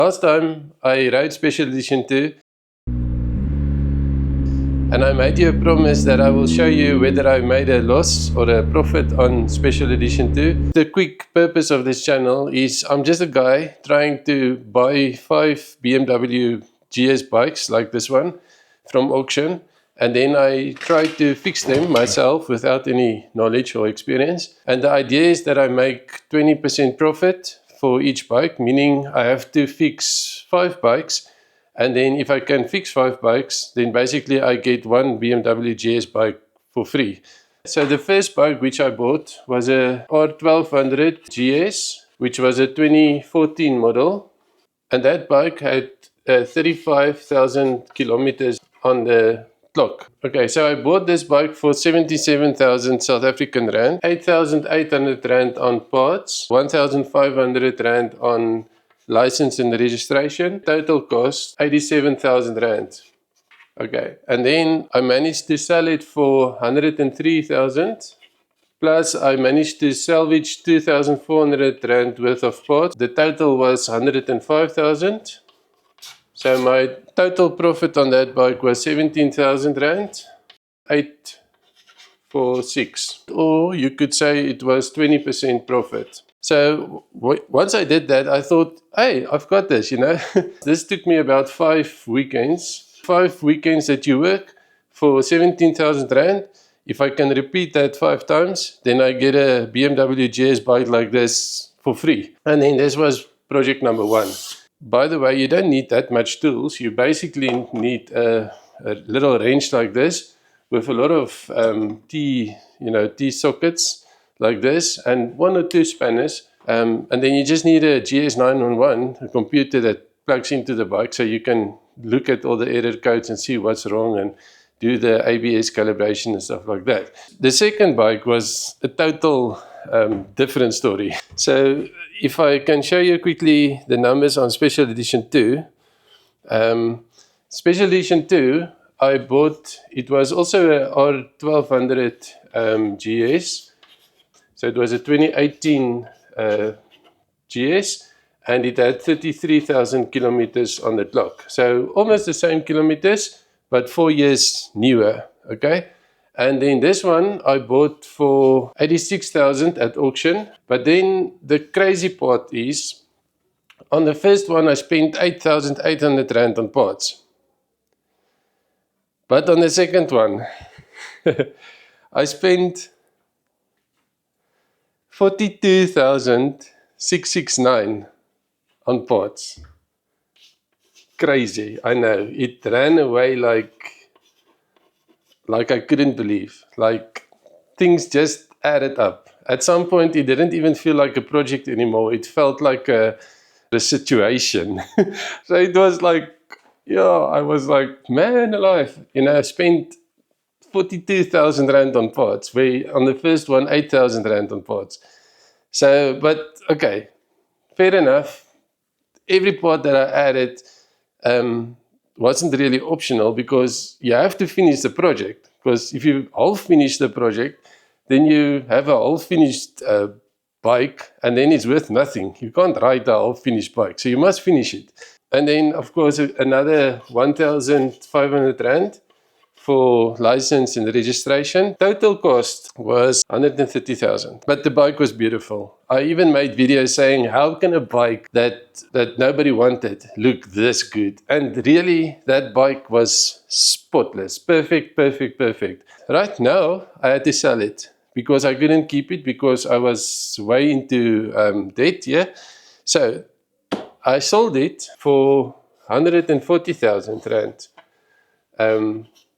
Last time I rode Special Edition 2 and I made you a promise that I will show you whether I made a loss or a profit on Special Edition 2. The quick purpose of this channel is I'm just a guy trying to buy 5 BMW GS bikes like this one from auction, and then I try to fix them myself without any knowledge or experience. And the idea is that I make 20% profit for each bike, meaning I have to fix 5 bikes. And then if I can fix 5 bikes, then basically I get one BMW GS bike for free. So the first bike which I bought was a R1200 GS, which was a 2014 model. And that bike had 35,000 kilometers on the clock. Okay, so I bought this bike for 77,000 South African rand, 8,800 rand on parts, 1,500 rand on license and registration. Total cost 87,000 rand. Okay, and then I managed to sell it for 103,000. Plus I managed to salvage 2,400 rand worth of parts. The total was 105,000. So my total profit on that bike was 17,000 rand, 846. Or you could say it was 20% profit. So once I did that, I thought, hey, I've got this, This took me about 5 weekends. 5 weekends that you work for 17,000 rand. If I can repeat that 5 times, then I get a BMW GS bike like this for free. And then this was project number 1. By the way, you don't need that much tools. You basically need a little wrench like this with a lot of T-sockets like this and 1 or 2 spanners. And then you just need a GS911, a computer that plugs into the bike so you can look at all the error codes and see what's wrong and do the ABS calibration and stuff like that. The second bike was a total different story. So if I can show you quickly the numbers on Special Edition 2. Special Edition 2, I bought, it was also a R1200 GS. So it was a 2018 GS, and it had 33,000 kilometers on the clock. So almost the same kilometers, but 4 years newer, okay? And then this one I bought for 86,000 at auction. But then the crazy part is, on the first one I spent 8,800 rand on parts. But on the second one, I spent 42,669 on parts. Crazy, I know. It ran away like I couldn't believe. Like things just added up. At some point, it didn't even feel like a project anymore. It felt like a situation. So it was like, I was like, man alive. I spent 42,000 rand on parts, where on the first one, 8,000 rand on parts. So, but okay, fair enough. Every part that I added wasn't really optional because you have to finish the project. Because if you half finish the project, then you have a half finished bike and then it's worth nothing. You can't ride a half finished bike, so you must finish it. And then of course another 1,500 rand for license and registration. Total cost was 130,000, but the bike was beautiful. I even made videos saying, how can a bike that nobody wanted look this good? And really, that bike was spotless, perfect. Right now, I had to sell it because I couldn't keep it because I was way into debt, yeah? So I sold it for 140,000 rand.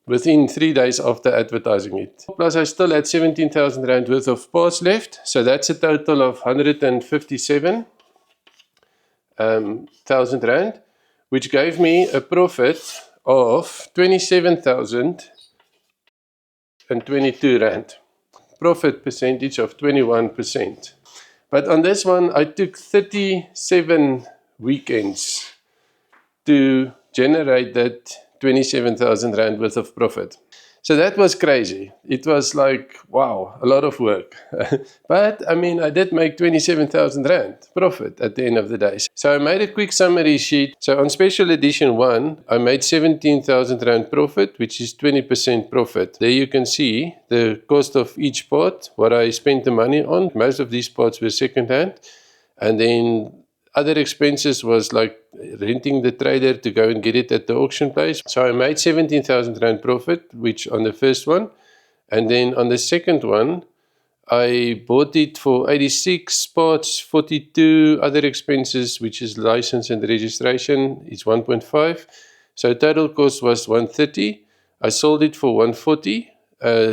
Within 3 days after advertising it. Plus I still had 17,000 rand worth of parts left. So that's a total of 157,000 rand, which gave me a profit of 27,022 rand. Profit percentage of 21%. But on this one, I took 37 weekends to generate that 27,000 rand worth of profit. So that was crazy. It was like, wow, a lot of work. But I mean, I did make 27,000 Rand profit at the end of the day. So I made a quick summary sheet. So on special edition 1, I made 17,000 Rand profit, which is 20% profit. There you can see the cost of each part, what I spent the money on. Most of these parts were second hand. And then other expenses was like renting the trailer to go and get it at the auction place. So I made 17,000 Rand profit, which on the first one. And then on the second one, I bought it for 86 parts, 42 other expenses, which is license and registration, is 1.5. So total cost was 130. I sold it for 140.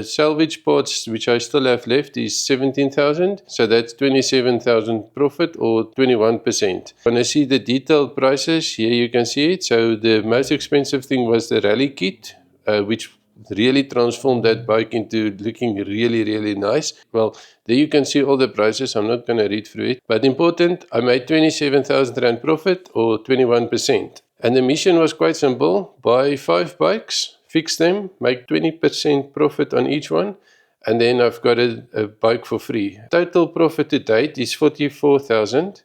Salvage parts, which I still have left, is 17,000. So that's 27,000 profit or 21%. When I see the detailed prices, here you can see it. So the most expensive thing was the rally kit, which really transformed that bike into looking really, really nice. Well, there you can see all the prices. I'm not going to read through it. But important, I made 27,000 Rand profit or 21%. And the mission was quite simple. Buy 5 bikes, fix them, make 20% profit on each one, and then I've got a bike for free. Total profit to date is 44,000,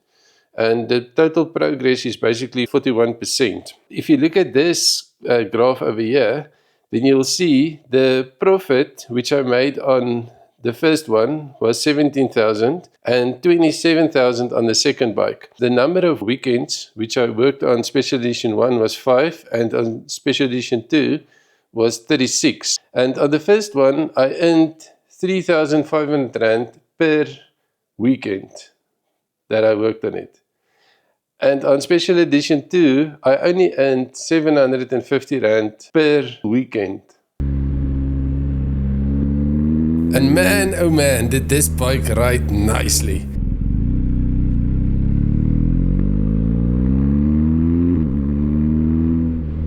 and the total progress is basically 41%. If you look at this graph over here, then you'll see the profit which I made on the first one was 17,000 and 27,000 on the second bike. The number of weekends which I worked on Special Edition 1 was 5, and on Special Edition 2 was 36. And on the first one, I earned 3,500 Rand per weekend that I worked on it. And on Special Edition 2, I only earned 750 Rand per weekend. And man, oh man, did this bike ride nicely.